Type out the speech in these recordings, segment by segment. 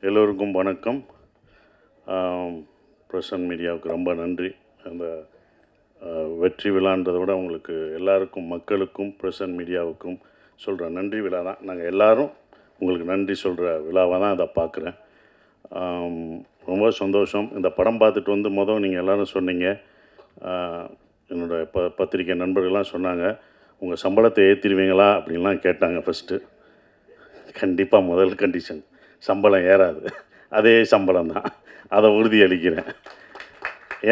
எல்லோருக்கும் வணக்கம். பிரசன்ட் மீடியாவுக்கு ரொம்ப நன்றி. அந்த வெற்றி விழான்றதை விட உங்களுக்கு எல்லாருக்கும், மக்களுக்கும், பிரசன்ட் மீடியாவுக்கும் சொல்கிற நன்றி விழா தான். நாங்கள் எல்லோரும் உங்களுக்கு நன்றி சொல்கிற விழாவாக தான் அதை பார்க்குறேன். ரொம்ப சந்தோஷம். இந்த படம் பார்த்துட்டு வந்து நீங்கள் எல்லோரும் சொன்னீங்க, என்னோடய பத்திரிக்கை நண்பர்கள்லாம் சொன்னாங்க, உங்கள் சம்பளத்தை ஏற்றிடுவீங்களா அப்படின்லாம் கேட்டாங்க. ஃபஸ்ட்டு கண்டிப்பாக முதல் கண்டிஷன் சம்பளம் ஏறாது, அதே சம்பளம் தான், அதை உறுதி அளிக்கிறேன்.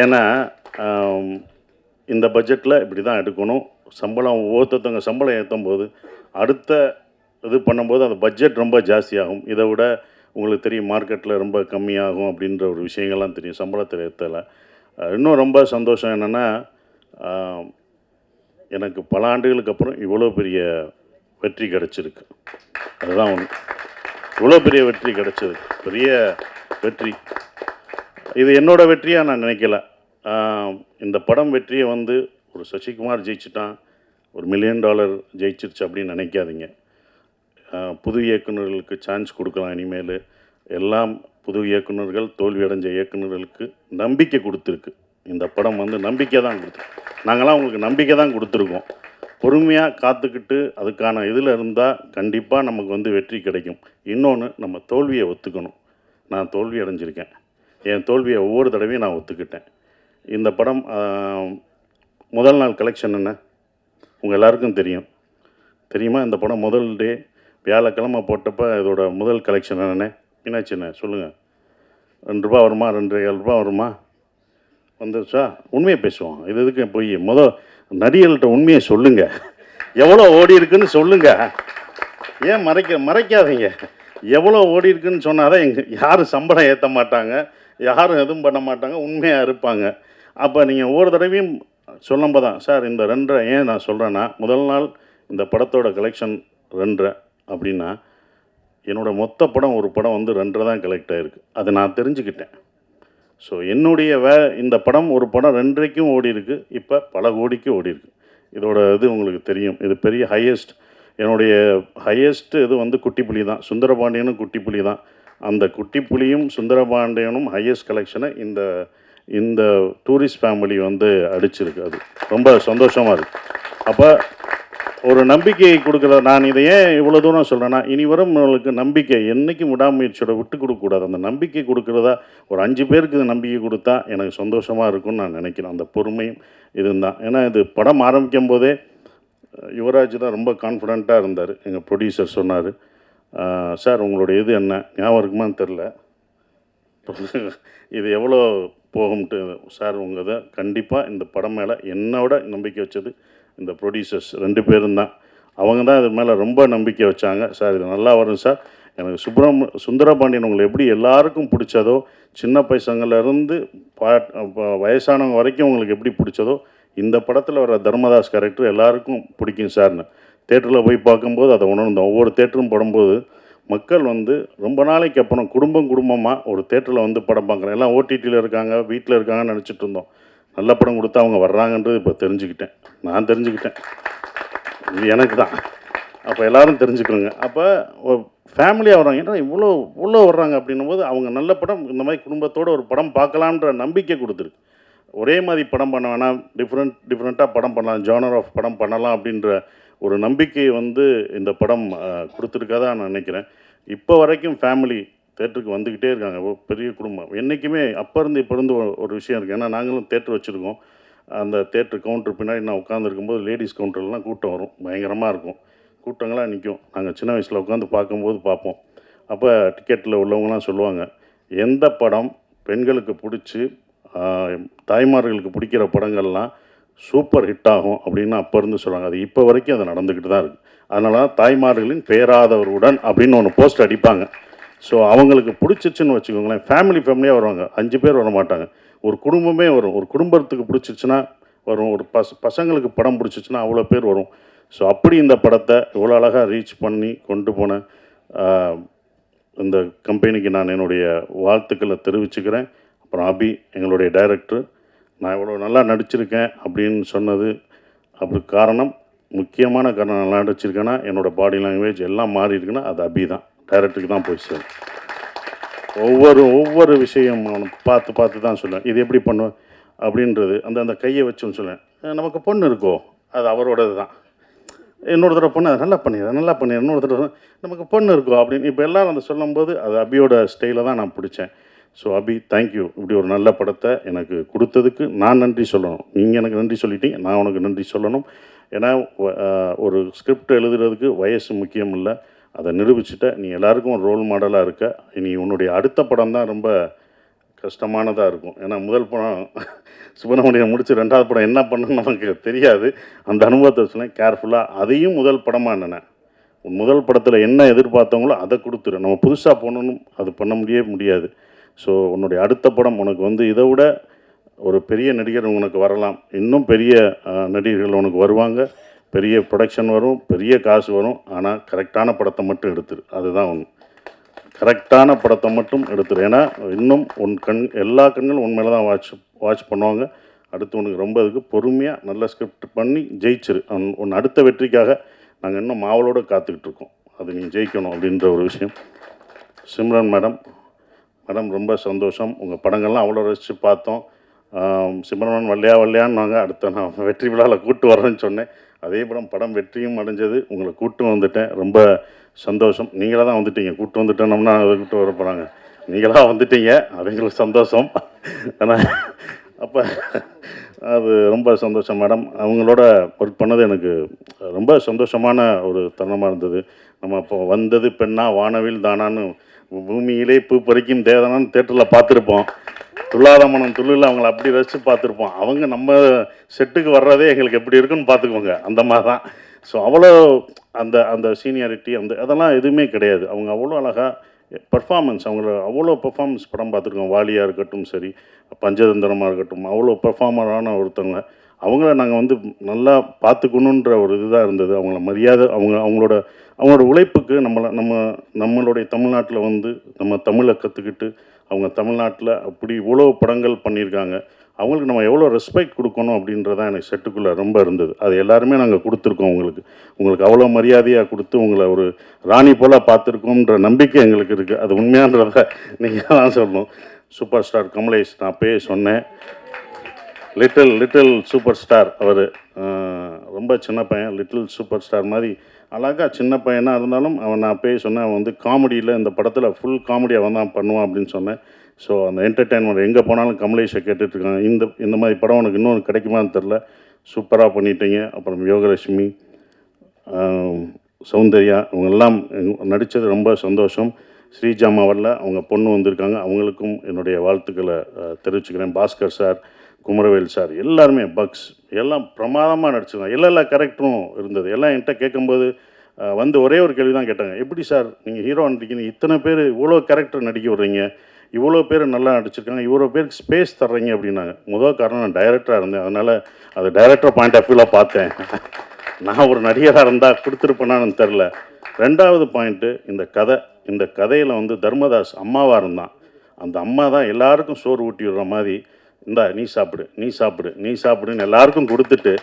ஏன்னா இந்த பட்ஜெட்டில் இப்படி தான் எடுக்கணும். சம்பளம் ஒவ்வொருத்தவங்க சம்பளம் ஏற்றும் போது அடுத்த இது பண்ணும்போது அந்த பட்ஜெட் ரொம்ப ஜாஸ்தியாகும். இதை விட உங்களுக்கு தெரியும், மார்க்கெட்டில் ரொம்ப கம்மியாகும் அப்படின்ற ஒரு விஷயங்கள்லாம் தெரியும் சம்பளத்தில் ஏற்றலை. இன்னும் ரொம்ப சந்தோஷம் என்னென்னா, எனக்கு பல ஆண்டுகளுக்கு அப்புறம் இவ்வளோ பெரிய வெற்றி கிடச்சிருக்கு. அதுதான் ஒன்று. இவ்வளோ பெரிய வெற்றி கிடச்சது, பெரிய வெற்றி. இது என்னோடய வெற்றியாக நான் நினைக்கல. இந்த படம் வெற்றியை வந்து ஒரு சசிகுமார் ஜெயிச்சிட்டான், ஒரு $1 மில்லியன் ஜெயிச்சிருச்சு அப்படின்னு நினைக்காதீங்க. புது இயக்குநர்களுக்கு சான்ஸ் கொடுக்கலாம். இனிமேல் எல்லாம் புது இயக்குநர்கள், தோல்வி அடைஞ்ச இயக்குநர்களுக்கு நம்பிக்கை கொடுத்துருக்கு. இந்த படம் வந்து நம்பிக்கை தான் கொடுத்துருக்கு. நாங்களாம் உங்களுக்கு நம்பிக்கை தான் கொடுத்துருக்கோம். பொறுமையாக காத்துக்கிட்டு அதுக்கான இதில் இருந்தால் கண்டிப்பாக நமக்கு வந்து வெற்றி கிடைக்கும். இன்னொன்று, நம்ம தோல்வியை ஒத்துக்கணும். நான் தோல்வி அடைஞ்சிருக்கேன். என் தோல்வியை ஒவ்வொரு தடவையும் நான் ஒத்துக்கிட்டேன். இந்த படம் முதல் நாள் கலெக்ஷன் என்ன உங்கள் எல்லாருக்கும் தெரியுமா? இந்த படம் முதல் டே வியாழக்கிழமை போட்டப்போ இதோட முதல் கலெக்ஷன் என்னென்ன மீனாட்சி என்ன சொல்லுங்கள்? ₹2 வருமா? ₹2.25 வருமா? வந்துருச்சா? உண்மையை பேசுவோம். இது எதுக்கு போய் நடிகர்கள்ட்ட உண்மையை சொல்லுங்கள். எவ்வளோ ஓடி இருக்குன்னு சொல்லுங்கள். ஏன் மறைக்காதீங்க. எவ்வளோ ஓடி இருக்குன்னு சொன்னால் தான் யாரும் சம்பளம் ஏற்ற மாட்டாங்க, யாரும் எதுவும் பண்ண மாட்டாங்க, உண்மையாக இருப்பாங்க. அப்போ நீங்கள் ஒவ்வொரு தடவையும் சொல்லும்போது தான், சார் இந்த 2.5 ஏன் நான் சொல்கிறேன்னா, முதல் நாள் இந்த படத்தோட கலெக்ஷன் 2.5 அப்படின்னா, என்னோடய மொத்த படம் ஒரு படம் வந்து 2.5 தான் கலெக்ட் ஆகிருக்கு. அதை நான் தெரிஞ்சுக்கிட்டேன். ஸோ என்னுடைய இந்த படம் ஒரு படம் 2.5க்கும் ஓடி இருக்குது, இப்போ பல கோடிக்கு ஓடி இருக்குது. இதோட இது உங்களுக்கு தெரியும். இது பெரிய ஹையஸ்ட். என்னுடைய ஹையஸ்ட்டு இது வந்து குட்டிப்புலி தான். சுந்தரபாண்டியனும் குட்டிப்புலி தான். அந்த குட்டிப்புலியும் சுந்தரபாண்டியனும் ஹையஸ்ட் கலெக்ஷனை இந்த டூரிஸ்ட் ஃபேமிலி வந்து அடிச்சிருக்கு. அது ரொம்ப சந்தோஷமாக இருக்குது. அப்போ ஒரு நம்பிக்கையை கொடுக்குற, நான் இதை ஏன் இவ்வளோ தூரம் சொல்கிறேன்னா, இனி வரும் உங்களுக்கு நம்பிக்கை என்றைக்கும் விடாமுயற்சியோட விட்டு கொடுக்கக்கூடாது. அந்த நம்பிக்கை கொடுக்குறதா ஒரு 5 பேருக்கு இந்த நம்பிக்கை கொடுத்தா எனக்கு சந்தோஷமாக இருக்கும்னு நான் நினைக்கிறேன். அந்த பொறுமையும் இதுதான். ஏன்னா இது படம் ஆரம்பிக்கும் போதே யுவராஜ் தான் ரொம்ப கான்ஃபிடெண்ட்டாக இருந்தார். எங்கள் ப்ரொடியூசர் சொன்னார், சார் உங்களுடைய இது என்ன ஞாபகம் இருக்குமான்னு தெரில, இது எவ்வளோ போகும்ட்டு. சார் உங்கள் இதை கண்டிப்பாக இந்த படம் மேலே என்னோட நம்பிக்கை வச்சது இந்த ப்ரொடியூசர்ஸ் 2 பேரும் தான். அவங்க தான் இது மேலே ரொம்ப நம்பிக்கை வச்சாங்க. சார் இது நல்லா வரும் சார். எனக்கு சுந்தரபாண்டியன் உங்களை எப்படி எல்லாருக்கும் பிடிச்சதோ, சின்ன பசங்கள்லேருந்து வயசானவங்க வரைக்கும் உங்களுக்கு எப்படி பிடிச்சதோ, இந்த படத்தில் வர தர்மதாஸ் கேரக்டர் எல்லாருக்கும் பிடிக்கும் சார்னு தேட்டரில் போய் பார்க்கும்போது அதை உணர்ந்தோம். ஒவ்வொரு தேட்டரும் படும்போது மக்கள் வந்து ரொம்ப நாளைக்கு அப்புறம் குடும்பமாக ஒரு தேட்டரில் வந்து படம் பார்க்குறேன். எல்லாம் ஓடிடியில் இருக்காங்க, வீட்டில் இருக்காங்கன்னு நினச்சிட்டு இருந்தோம். நல்ல படம் கொடுத்தா அவங்க வர்றாங்கன்றது இப்போ தெரிஞ்சுக்கிட்டேன். நான் தெரிஞ்சுக்கிட்டேன், இது எனக்கு தான். அப்போ எல்லோரும் தெரிஞ்சுக்கணுங்க. அப்போ ஃபேமிலியாக வர்றாங்க. ஏன்னா இவ்வளோ வர்றாங்க அப்படின்னும் போது அவங்க நல்ல படம், இந்த மாதிரி குடும்பத்தோடு ஒரு படம் பார்க்கலான்ற நம்பிக்கை கொடுத்துருக்கு. ஒரே மாதிரி படம் பண்ண வேணாம், டிஃப்ரெண்ட்டாக படம் பண்ணலாம், ஜானர் ஆஃப் படம் பண்ணலாம் அப்படின்ற ஒரு நம்பிக்கையை வந்து இந்த படம் கொடுத்துருக்காதான் நான் நினைக்கிறேன். இப்போ வரைக்கும் ஃபேமிலி தேட்டருக்கு வந்துக்கிட்டே இருக்காங்க. பெரிய குடும்பம் என்றைக்குமே அப்போ இருந்து இப்போ இருந்து ஒரு விஷயம் இருக்குது. ஏன்னா நாங்களும் தேட்டர் வச்சுருக்கோம். அந்த தேட்டர் கவுண்டர் பின்னாடி நான் உட்காந்துருக்கும்போது லேடிஸ் கவுண்டர்லாம் கூட்டம் வரும், பயங்கரமாக இருக்கும், கூட்டங்களாக நிற்கும். நாங்கள் சின்ன வயசில் உட்காந்து பார்க்கும்போது பார்ப்போம். அப்போ டிக்கெட்டில் உள்ளவங்களாம் சொல்லுவாங்க, எந்த படம் பெண்களுக்கு பிடிச்சி தாய்மார்களுக்கு பிடிக்கிற படங்கள்லாம் சூப்பர் ஹிட் ஆகும் அப்படின்னு அப்போ இருந்து சொல்லுவாங்க. அது இப்போ வரைக்கும் அது நடந்துக்கிட்டு தான் இருக்குது. அதனால தாய்மார்களின் பேராதவருடன் அப்படின்னு ஒன்று போஸ்ட் அடிப்பாங்க. ஸோ அவங்களுக்கு பிடிச்சிச்சுன்னு வச்சுக்கோங்களேன், ஃபேமிலியாக வருவாங்க. 5 பேர் வர மாட்டாங்க, ஒரு குடும்பமே வரும். ஒரு குடும்பத்துக்கு பிடிச்சிச்சுன்னா வரும், ஒரு பசங்களுக்கு படம் பிடிச்சிச்சுன்னா அவ்வளோ பேர் வரும். ஸோ அப்படி இந்த படத்தை இவ்வளோ அழகாக ரீச் பண்ணி கொண்டு போன இந்த கம்பெனிக்கு நான் என்னுடைய வாழ்த்துக்களை தெரிவிச்சுக்கிறேன். அப்புறம் அபி எங்களுடைய டைரக்டர், நான் இவ்வளோ நல்லா நடிச்சிருக்கேன் அப்படின்னு சொன்னது அப்படி முக்கியமான காரணம் நல்லா நடிச்சிருக்கேன்னா என்னோடய பாடி லாங்குவேஜ் எல்லாம் மாறி இருக்குன்னா அது அபி தான், டைரக்டருக்கு தான் போய் சேரும். ஒவ்வொரு விஷயம் அவனுக்கு பார்த்து தான் சொல்லுவேன். இது எப்படி பண்ணுவேன் அப்படின்றது அந்த கையை வச்சுன்னு சொல்லுவேன். நமக்கு பொண்ணு இருக்கோ அது அவரோடது தான். இன்னொரு தடவை பொண்ணு அதை நல்லா பண்ணிடுறேன் இன்னொரு தடவை நமக்கு பொண்ணு இருக்கோ அப்படின்னு இப்போ எல்லோரும் அதை சொல்லும்போது அது அபியோட ஸ்டைலில் தான் நான் பிடிச்சேன். ஸோ அபி, தேங்க்யூ. இப்படி ஒரு நல்ல படத்தை எனக்கு கொடுத்ததுக்கு நான் நன்றி சொல்லணும். நீங்கள் எனக்கு நன்றி சொல்லிட்டீங்க, நான் உனக்கு நன்றி சொல்லணும். ஏன்னா ஒரு ஸ்கிரிப்ட் எழுதுறதுக்கு வயசு முக்கியம் இல்லை, அதை நிரூபிச்சுட்ட. நீ எல்லாருக்கும் ஒரு ரோல் மாடலாக இருக்க. இனி உன்னுடைய அடுத்த படம் தான் ரொம்ப கஷ்டமானதாக இருக்கும். ஏன்னா முதல் படம் சுப்பிரமணியம் முடிச்சு ரெண்டாவது படம் என்ன பண்ணணும்னு நமக்கு தெரியாது. அந்த அனுபவத்தை சொன்னேன் கேர்ஃபுல்லாக. அதையும் முதல் படமாக என்னென்ன முதல் படத்தில் என்ன எதிர்பார்த்தவங்களோ அதை கொடுத்துரு. நம்ம புதுசாக போகணும் அது பண்ண முடியாது. ஸோ உன்னுடைய அடுத்த படம் உனக்கு வந்து இதை விட ஒரு பெரிய நடிகர் உனக்கு வரலாம், இன்னும் பெரிய நடிகர்கள் உனக்கு வருவாங்க, பெரிய ப்ரொடக்ஷன் வரும், பெரிய காசு வரும். ஆனால் கரெக்டான படத்தை மட்டும் எடுத்துரு. அதுதான் ஒன்று. கரெக்டான படத்தை மட்டும் எடுத்துரு. ஏன்னா இன்னும் எல்லா கண்களும் உன் மேலே தான் வாட்ச் பண்ணுவாங்க. அடுத்து உனக்கு ரொம்ப இதுக்கு பொறுமையாக நல்ல ஸ்கிரிப்ட் பண்ணி ஜெயிச்சிரு. உன் அடுத்த வெற்றிக்காக நாங்கள் இன்னும் மாவலோடு காத்துக்கிட்டு இருக்கோம். அது நீ ஜெயிக்கணும் அப்படின்ற ஒரு விஷயம். சிம்ரன் மேடம் ரொம்ப சந்தோஷம். உங்கள் படங்கள்லாம் அவ்வளோ ரசித்து பார்த்தோம். சிம்ரன் வல்லையான்னு நாங்கள் அடுத்த நான் வெற்றி விழாவில் கூப்பிட்டு வரேன்னு சொன்னேன். அதே படம் வெற்றியும் அடைஞ்சது. உங்களை கூப்பிட்டு வந்துட்டேன், ரொம்ப சந்தோஷம். நீங்களாக தான் வந்துட்டீங்க. கூப்பிட்டு வந்துட்டோம்னா அதை கூப்பிட்டு வர போகிறாங்க. நீங்களாக வந்துட்டீங்க, அது எங்களுக்கு சந்தோஷம். ஆனால் அப்போ அது ரொம்ப சந்தோஷம் மேடம். அவங்களோட ஒர்க் பண்ணது எனக்கு ரொம்ப சந்தோஷமான ஒரு தருணமாக இருந்தது. நம்ம இப்போ வந்தது பெண்ணா வானவில் தானான்னு பூமியிலே பூ பறிக்கும் தேவதானான்னு தேட்டரில் பார்த்துருப்போம். துள்ளாத மனம் துள்ளில் அவங்கள அப்படி ரசித்து பார்த்துருப்போம். அவங்க நம்ம செட்டுக்கு வர்றதே எங்களுக்கு எப்படி இருக்குன்னு பார்த்துக்கோங்க. அந்த மாதிரி தான். ஸோ அவ்வளோ அந்த சீனியாரிட்டி அதெல்லாம் எதுவுமே கிடையாது. அவங்க அவ்வளோ அழகாக பர்ஃபார்மன்ஸ், அவங்கள அவ்வளோ பர்ஃபார்மன்ஸ் படம் பார்த்துருக்கோம். வாலியாக இருக்கட்டும் சரி, பஞ்சதந்திரமாக இருக்கட்டும், அவ்வளோ பர்ஃபார்மரான ஒருத்தவங்க. அவங்கள நாங்கள் வந்து நல்லா பார்த்துக்கணுன்ற ஒரு இதுதான் இருந்தது. அவங்கள மரியாதை, அவங்களோட உழைப்புக்கு நம்மளுடைய தமிழ்நாட்டில் வந்து நம்ம தமிழை கற்றுக்கிட்டு அவங்க தமிழ்நாட்டில் அப்படி இவ்வளோ படங்கள் பண்ணியிருக்காங்க. அவங்களுக்கு நம்ம எவ்வளோ ரெஸ்பெக்ட் கொடுக்கணும் அப்படின்றதான் எனக்கு செட்டுக்குள்ளே ரொம்ப இருந்தது. அது எல்லாருமே நாங்கள் கொடுத்துருக்கோம். உங்களுக்கு அவ்வளோ மரியாதையாக கொடுத்து உங்களை ஒரு ராணி போல் பார்த்துருக்கோன்ற நம்பிக்கை எங்களுக்கு இருக்குது. அது உண்மையான்றதை நீங்கள் தான் சொல்லணும். சூப்பர் ஸ்டார் கமலேஷ், நான் அப்பயே சொன்னேன், லிட்டில் சூப்பர் ஸ்டார். அவர் ரொம்ப சின்ன பையன், லிட்டில் சூப்பர் ஸ்டார் மாதிரி அழகாக சின்ன பையனாக இருந்தாலும் நான் அப்பயே சொன்னேன், அவன் வந்து காமெடியில் இந்த படத்தில் ஃபுல் காமெடி அவன் தான் பண்ணுவான் அப்படின்னு சொன்னேன். ஸோ அந்த என்டர்டெயின்மெண்ட் எங்கே போனாலும் கமலேஷை கேட்டுட்ருக்காங்க. இந்த மாதிரி படம் உனக்கு இன்னொன்று கிடைக்குமான்னு தெரில, சூப்பராக பண்ணிட்டீங்க. அப்புறம் யோகலட்சுமி, சௌந்தர்யா, இவங்கெல்லாம் நடித்தது ரொம்ப சந்தோஷம். ஸ்ரீஜாமா வரல, அவங்க பொண்ணு வந்திருக்காங்க, அவங்களுக்கும் என்னுடைய வாழ்த்துக்களை தெரிவிச்சுக்கிறேன். பாஸ்கர் சார், குமரவேல் சார், எல்லாருமே பக்ஸ் எல்லாம் பிரமாதமாக நடிச்சிருந்தாங்க. எல்லா கேரக்டரும் இருந்தது. எல்லாம் என்கிட்ட கேட்கும்போது வந்து ஒரே ஒரு கேள்வி தான் கேட்டாங்க, எப்படி சார் நீங்கள் ஹீரோ நடிக்கிறீங்க, இத்தனை பேர் இவ்வளோ கேரக்டர் நடிக்க விட்றீங்க, இவ்வளோ பேர் நல்லா நடிச்சிருக்காங்க, இவ்வளோ பேருக்கு ஸ்பேஸ் தர்றீங்க அப்படின்னாங்க. முதல் காரணம் நான் டைரக்டராக இருந்தேன், அதனால் அது டைரக்டர் பாயிண்ட் ஆஃப் வியூவில் பார்த்தேன். நான் ஒரு நடிகராக இருந்தால் கொடுத்துருப்பேனான்னு தெரில. ரெண்டாவது பாயிண்ட்டு, இந்த கதையில் வந்து தர்மதாஸ் அம்மாவாக இருந்தான். அந்த அம்மா தான் எல்லாருக்கும் சோறு ஊட்டி விடுற மாதிரி, இந்தா நீ சாப்பிடுன்னு எல்லாருக்கும் கொடுத்துட்டு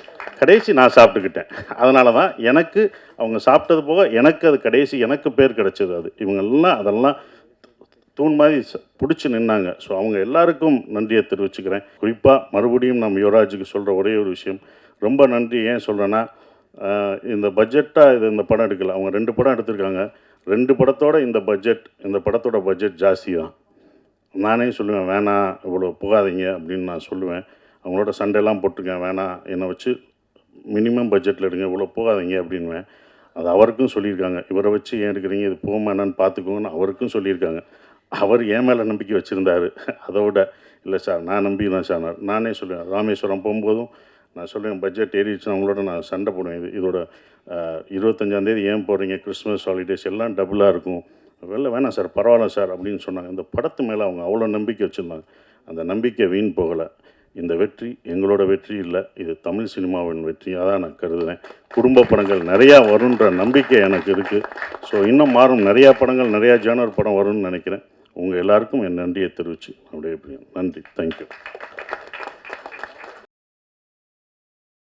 கடைசி நான் சாப்பிட்டுக்கிட்டேன். அதனால தான் எனக்கு அவங்க சாப்பிட்டது போக எனக்கு அது கடைசி எனக்கு பேர் கிடச்சிது. அது இவங்கெல்லாம் அதெல்லாம் தூண் மாதிரி பிடிச்சி நின்னாங்க. ஸோ அவங்க எல்லாருக்கும் நன்றியை தெரிவிச்சுக்கிறேன். குறிப்பாக மறுபடியும் நம்ம யுவராஜுக்கு சொல்கிற ஒரே ஒரு விஷயம், ரொம்ப நன்றி. ஏன் சொல்கிறேன்னா, இந்த பட்ஜெட்டாக இந்த படம் எடுக்கல, அவங்க 2 படம் எடுத்திருக்காங்க. 2 படத்தோட இந்த படத்தோட பட்ஜெட் ஜாஸ்தி தான். நானே சொல்லுவேன், வேணாம் இவ்வளோ போகாதீங்க அப்படின்னு நான் சொல்லுவேன். அவங்களோட சண்டையெல்லாம் போட்டிருக்கேன், வேணாம் என்னை வச்சு மினிமம் பட்ஜெட்டில் எடுங்க, இவ்வளோ போகாதீங்க அப்படின்வேன். அது அவருக்கும் சொல்லியிருக்காங்க, இவரை வச்சு ஏன் எடுக்கிறீங்க, இது போகாமல் என்னன்னு பார்த்துக்கோங்கன்னு அவருக்கும் சொல்லியிருக்காங்க. அவர் என் மேலே நம்பிக்கை வச்சுருந்தார். அதோட இல்லை சார் நான் நம்பிக்கிறேன் சார். நானே சொல்லுவேன், ராமேஸ்வரம் போகும்போதும் நான் சொல்லுவேன், பட்ஜெட் ஏறிடுச்சுன்னா அவங்களோட நான் சண்டை போடுவேன். இதோட 25ஆம் தேதி ஏன் போடுறீங்க, கிறிஸ்மஸ் ஹாலிடேஸ் எல்லாம் டபுளாக இருக்கும், வேணாம் சார் பரவாயில்ல சார் அப்படின்னு சொன்னாங்க. இந்த படத்து மேலே அவங்க அவ்வளோ நம்பிக்கை வச்சுருந்தாங்க. அந்த நம்பிக்கை வீண் போகலை. இந்த வெற்றி எங்களோட வெற்றி இல்லை, இது தமிழ் சினிமாவின் வெற்றியாக தான் நான் கருதுகிறேன். குடும்ப படங்கள் நிறையா வருன்ற நம்பிக்கை எனக்கு இருக்குது. ஸோ இன்னும் மாறும், நிறையா படங்கள், நிறையா ஜேனர் படம் வரும்னு நினைக்கிறேன். உங்கள் எல்லாருக்கும் என் நன்றியை தெரிவித்து அப்படியே நன்றி. தேங்க்யூ.